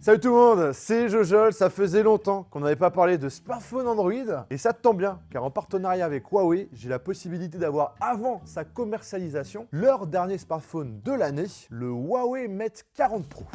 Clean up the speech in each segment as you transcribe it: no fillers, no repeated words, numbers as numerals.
Salut tout le monde, c'est Jojol. Ça faisait longtemps qu'on n'avait pas parlé de smartphone Android et ça tombe bien car en partenariat avec Huawei, j'ai la possibilité d'avoir avant sa commercialisation leur dernier smartphone de l'année, le Huawei Mate 40 Pro.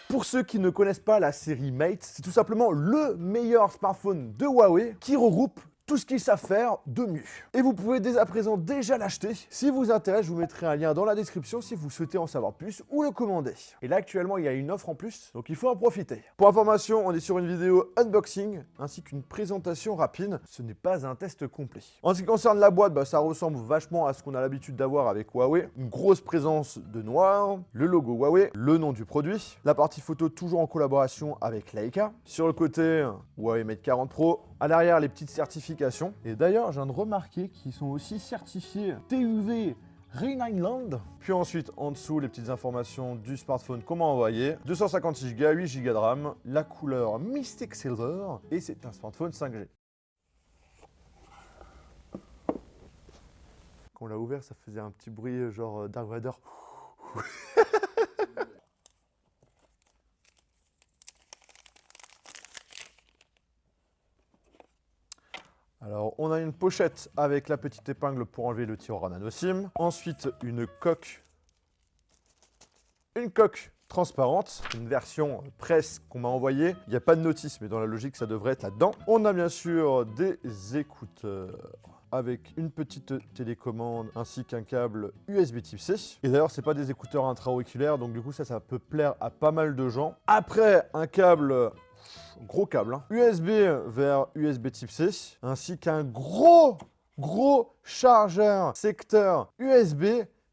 Pour ceux qui ne connaissent pas la série Mate, c'est tout simplement le meilleur smartphone de Huawei qui regroupe tout ce qu'ils savent faire de mieux. Et vous pouvez dès à présent déjà l'acheter. Si vous intéresse, je vous mettrai un lien dans la description si vous souhaitez en savoir plus ou le commander. Et là actuellement, il y a une offre en plus, donc il faut en profiter. Pour information, on est sur une vidéo unboxing ainsi qu'une présentation rapide. Ce n'est pas un test complet. En ce qui concerne la boîte, ça ressemble vachement à ce qu'on a l'habitude d'avoir avec Huawei. Une grosse présence de noir, le logo Huawei, le nom du produit. La partie photo toujours en collaboration avec Leica. Sur le côté, Huawei Mate 40 Pro. À l'arrière, les petites certifications. Et d'ailleurs, je viens de remarquer qu'ils sont aussi certifiés TUV Rheinland. Puis ensuite, en dessous, les petites informations du smartphone qu'on m'a envoyé. 256 Go, 8 Go de RAM, la couleur Mystic Silver, et c'est un smartphone 5G. Quand on l'a ouvert, ça faisait un petit bruit genre Dark Vader. Alors, on a une pochette avec la petite épingle pour enlever le tiroir nano SIM. Ensuite, une coque transparente, une version presse qu'on m'a envoyée. Il n'y a pas de notice, mais dans la logique, ça devrait être là-dedans. On a bien sûr des écouteurs avec une petite télécommande ainsi qu'un câble USB type C. Et d'ailleurs, c'est pas des écouteurs intra-auriculaires, donc du coup, ça peut plaire à pas mal de gens. Après, un câble... gros câble, USB vers USB type C, ainsi qu'un gros chargeur secteur USB,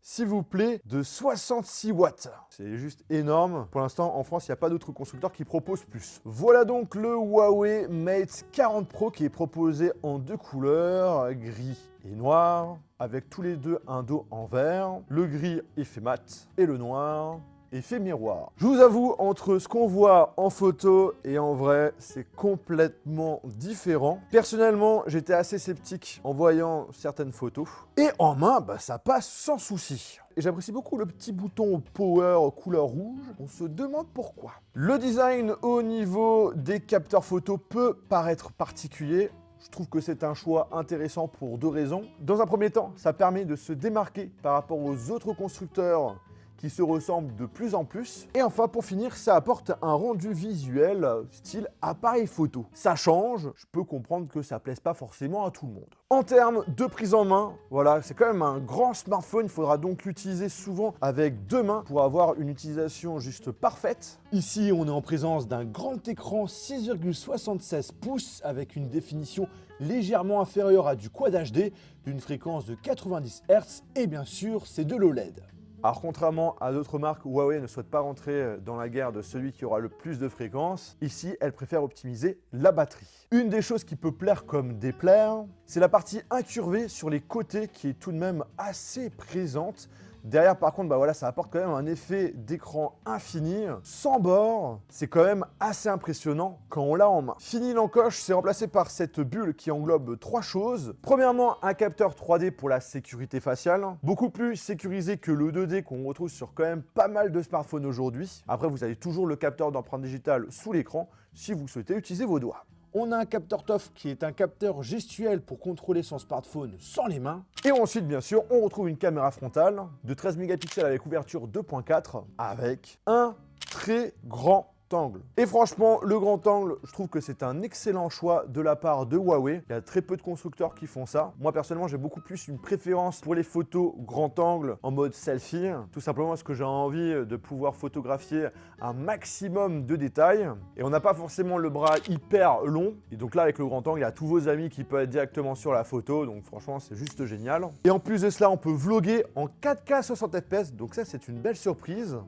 s'il vous plaît, de 66 watts. C'est juste énorme. Pour l'instant, en France, il n'y a pas d'autres constructeurs qui proposent plus. Voilà donc le Huawei Mate 40 Pro qui est proposé en deux couleurs, gris et noir, avec tous les deux un dos en verre. Le gris effet mat et le noir effet miroir. Je vous avoue, entre ce qu'on voit en photo et en vrai, c'est complètement différent. Personnellement, j'étais assez sceptique en voyant certaines photos. Et en main, ça passe sans souci. Et j'apprécie beaucoup le petit bouton Power couleur rouge. On se demande pourquoi. Le design au niveau des capteurs photo peut paraître particulier. Je trouve que c'est un choix intéressant pour deux raisons. Dans un premier temps, ça permet de se démarquer par rapport aux autres constructeurs qui se ressemblent de plus en plus. Et enfin, pour finir, ça apporte un rendu visuel style appareil photo. Ça change, je peux comprendre que ça plaise pas forcément à tout le monde. En termes de prise en main, voilà, c'est quand même un grand smartphone, il faudra donc l'utiliser souvent avec deux mains pour avoir une utilisation juste parfaite. Ici, on est en présence d'un grand écran 6,76 pouces avec une définition légèrement inférieure à du Quad HD, d'une fréquence de 90 Hz et bien sûr, c'est de l'OLED. Alors contrairement à d'autres marques, Huawei ne souhaite pas rentrer dans la guerre de celui qui aura le plus de fréquences. Ici, elle préfère optimiser la batterie. Une des choses qui peut plaire comme déplaire, c'est la partie incurvée sur les côtés qui est tout de même assez présente. Derrière, par contre, voilà, ça apporte quand même un effet d'écran infini, sans bord. C'est quand même assez impressionnant quand on l'a en main. Fini l'encoche, c'est remplacé par cette bulle qui englobe trois choses. Premièrement, un capteur 3D pour la sécurité faciale, beaucoup plus sécurisé que le 2D qu'on retrouve sur quand même pas mal de smartphones aujourd'hui. Après, vous avez toujours le capteur d'empreinte digitale sous l'écran si vous souhaitez utiliser vos doigts. On a un capteur TOF qui est un capteur gestuel pour contrôler son smartphone sans les mains. Et ensuite, bien sûr, on retrouve une caméra frontale de 13 mégapixels avec ouverture 2.4 avec un très grand angle. Et franchement, le grand angle, je trouve que c'est un excellent choix de la part de Huawei. Il y a très peu de constructeurs qui font ça. Moi, personnellement, j'ai beaucoup plus une préférence pour les photos grand angle en mode selfie. Tout simplement parce que j'ai envie de pouvoir photographier un maximum de détails. Et on n'a pas forcément le bras hyper long. Et donc là, avec le grand angle, il y a tous vos amis qui peuvent être directement sur la photo. Donc franchement, c'est juste génial. Et en plus de cela, on peut vlogger en 4K 60 fps. Donc ça, c'est une belle surprise.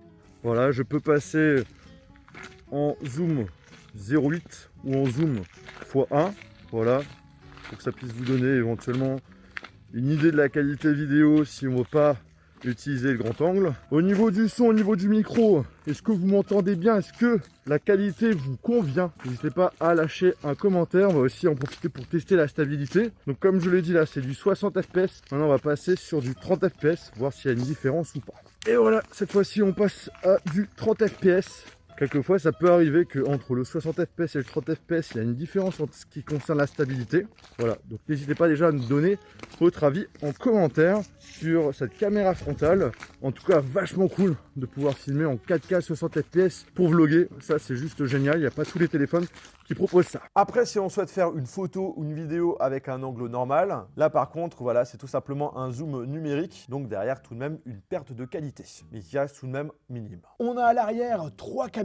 Voilà, je peux passer en zoom 0.8 ou en zoom x1, voilà, pour que ça puisse vous donner éventuellement une idée de la qualité vidéo si on ne veut pas utiliser le grand angle. Au niveau du son, au niveau du micro, est-ce que vous m'entendez bien? Est-ce que la qualité vous convient? N'hésitez pas à lâcher un commentaire. On va aussi en profiter pour tester la stabilité. Donc comme je l'ai dit là, c'est du 60 fps. Maintenant on va passer sur du 30 fps, voir s'il y a une différence ou pas. Et voilà, cette fois-ci on passe à du 30 fps. Quelquefois, ça peut arriver qu'entre le 60 fps et le 30 fps, il y a une différence en ce qui concerne la stabilité. Voilà, donc n'hésitez pas déjà à nous donner votre avis en commentaire sur cette caméra frontale. En tout cas, vachement cool de pouvoir filmer en 4K 60 fps pour vlogger. Ça, c'est juste génial. Il n'y a pas tous les téléphones qui proposent ça. Après, si on souhaite faire une photo ou une vidéo avec un angle normal, là par contre, voilà, c'est tout simplement un zoom numérique. Donc derrière, tout de même, une perte de qualité, mais qui reste tout de même minime. On a à l'arrière 3 caméras.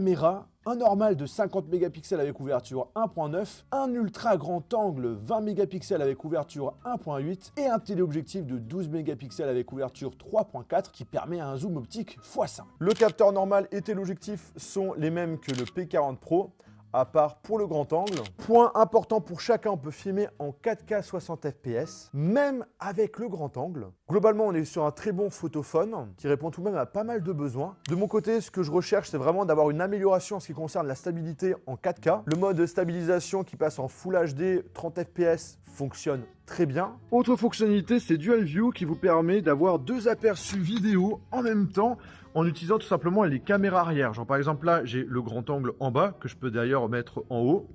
Un normal de 50 mégapixels avec ouverture 1.9, un ultra grand angle 20 mégapixels avec ouverture 1.8 et un téléobjectif de 12 mégapixels avec ouverture 3.4 qui permet un zoom optique x5. Le capteur normal et téléobjectif sont les mêmes que le P40 Pro, à part pour le grand angle. Point important pour chacun, on peut filmer en 4K 60 fps, même avec le grand angle. Globalement, on est sur un très bon photophone qui répond tout de même à pas mal de besoins. De mon côté, ce que je recherche, c'est vraiment d'avoir une amélioration en ce qui concerne la stabilité en 4K. Le mode de stabilisation qui passe en Full HD 30 fps fonctionne très bien. Autre fonctionnalité, c'est Dual View qui vous permet d'avoir 2 aperçus vidéo en même temps en utilisant tout simplement les caméras arrière. Genre par exemple là, j'ai le grand angle en bas que je peux d'ailleurs mettre en haut.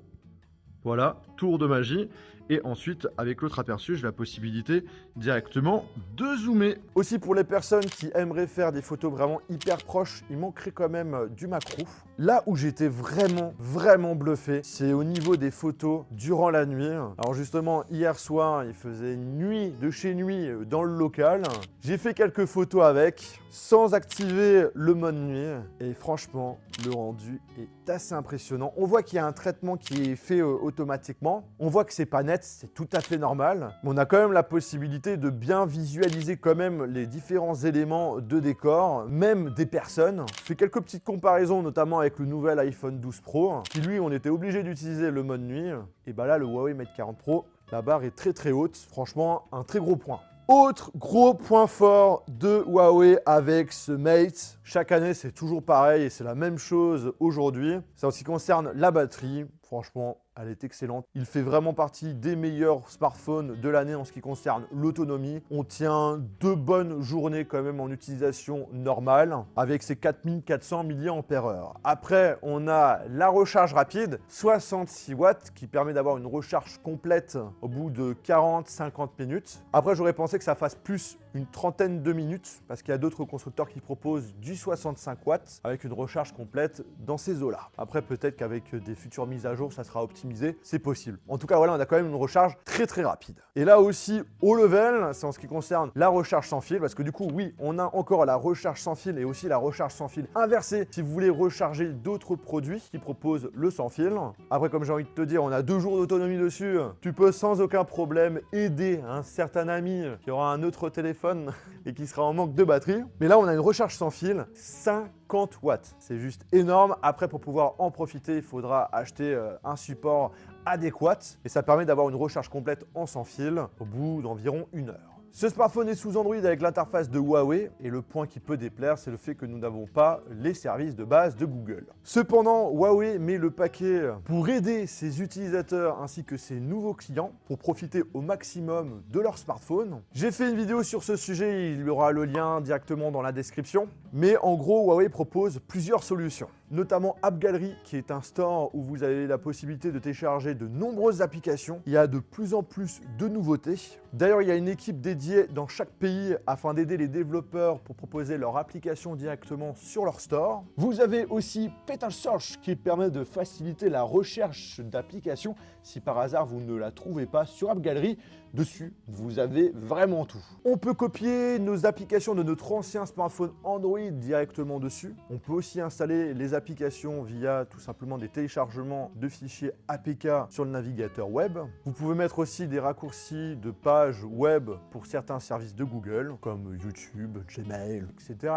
Voilà, tour de magie. Et ensuite, avec l'autre aperçu, j'ai la possibilité directement de zoomer. Aussi pour les personnes qui aimeraient faire des photos vraiment hyper proches, il manquerait quand même du macro. Là où j'étais vraiment bluffé, c'est au niveau des photos durant la nuit. Alors justement, hier soir, il faisait nuit de chez nuit dans le local. J'ai fait quelques photos avec, sans activer le mode nuit. Et franchement, le rendu est assez impressionnant. On voit qu'il y a un traitement qui est fait automatiquement. On voit que c'est pas net, c'est tout à fait normal. Mais on a quand même la possibilité de bien visualiser quand même les différents éléments de décor, même des personnes. Je fais quelques petites comparaisons, notamment avec le nouvel iPhone 12 Pro, qui lui, on était obligé d'utiliser le mode nuit. Et bah là, le Huawei Mate 40 Pro, la barre est très haute. Franchement, un très gros point. Autre gros point fort de Huawei avec ce Mate, chaque année c'est toujours pareil et c'est la même chose aujourd'hui. Ça aussi concerne la batterie, franchement elle est excellente. Il fait vraiment partie des meilleurs smartphones de l'année en ce qui concerne l'autonomie. On tient 2 bonnes journées quand même en utilisation normale avec ses 4400 mAh. Après, on a la recharge rapide, 66 watts, qui permet d'avoir une recharge complète au bout de 40-50 minutes. Après, j'aurais pensé que ça fasse plus une trentaine de minutes parce qu'il y a d'autres constructeurs qui proposent du 65 watts avec une recharge complète dans ces eaux-là. Après, peut-être qu'avec des futures mises à jour, ça sera optimisé. C'est possible. En tout cas, voilà, on a quand même une recharge très rapide. Et là aussi, au level, c'est en ce qui concerne la recharge sans fil, parce que du coup, oui, on a encore la recharge sans fil et aussi la recharge sans fil inversée si vous voulez recharger d'autres produits qui proposent le sans fil. Après, comme j'ai envie de te dire, on a 2 jours d'autonomie dessus. Tu peux sans aucun problème aider un certain ami qui aura un autre téléphone et qui sera en manque de batterie. Mais là, on a une recharge sans fil, 50 watts. C'est juste énorme. Après, pour pouvoir en profiter, il faudra acheter un support adéquat et ça permet d'avoir une recharge complète en sans fil au bout d'environ 1 heure. Ce smartphone est sous Android avec l'interface de Huawei et le point qui peut déplaire, c'est le fait que nous n'avons pas les services de base de Google. Cependant, Huawei met le paquet pour aider ses utilisateurs ainsi que ses nouveaux clients pour profiter au maximum de leur smartphone. J'ai fait une vidéo sur ce sujet, il y aura le lien directement dans la description. Mais en gros, Huawei propose plusieurs solutions, notamment App Gallery, qui est un store où vous avez la possibilité de télécharger de nombreuses applications. Il y a de plus en plus de nouveautés. D'ailleurs, il y a une équipe dédiée dans chaque pays afin d'aider les développeurs pour proposer leurs applications directement sur leur store. Vous avez aussi Petal Search qui permet de faciliter la recherche d'applications si par hasard vous ne la trouvez pas sur App Gallery. Dessus, vous avez vraiment tout. On peut copier nos applications de notre ancien smartphone Android directement dessus. On peut aussi installer les applications via tout simplement des téléchargements de fichiers APK sur le navigateur web. Vous pouvez mettre aussi des raccourcis de pages web pour certains services de Google, comme YouTube, Gmail,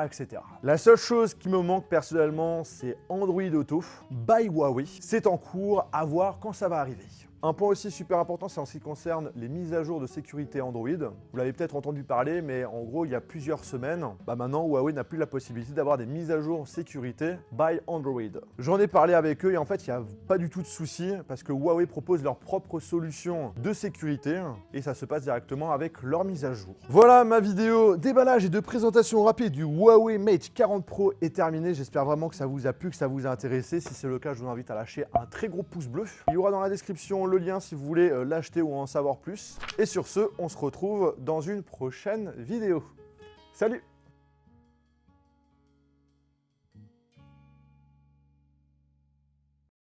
etc. La seule chose qui me manque personnellement, c'est Android Auto by Huawei. C'est en cours, à voir quand ça va arriver. Un point aussi super important, c'est en ce qui concerne les mises à jour de sécurité Android. Vous l'avez peut-être entendu parler, mais en gros, il y a plusieurs semaines, maintenant Huawei n'a plus la possibilité d'avoir des mises à jour sécurité by Android. J'en ai parlé avec eux et en fait, il n'y a pas du tout de souci parce que Huawei propose leur propre solution de sécurité et ça se passe directement avec leur mise à jour. Voilà, ma vidéo déballage et de présentation rapide du Huawei Mate 40 Pro est terminée. J'espère vraiment que ça vous a plu, que ça vous a intéressé. Si c'est le cas, je vous invite à lâcher un très gros pouce bleu. Il y aura dans la description le lien si vous voulez l'acheter ou en savoir plus. Et sur ce, on se retrouve dans une prochaine vidéo. Salut!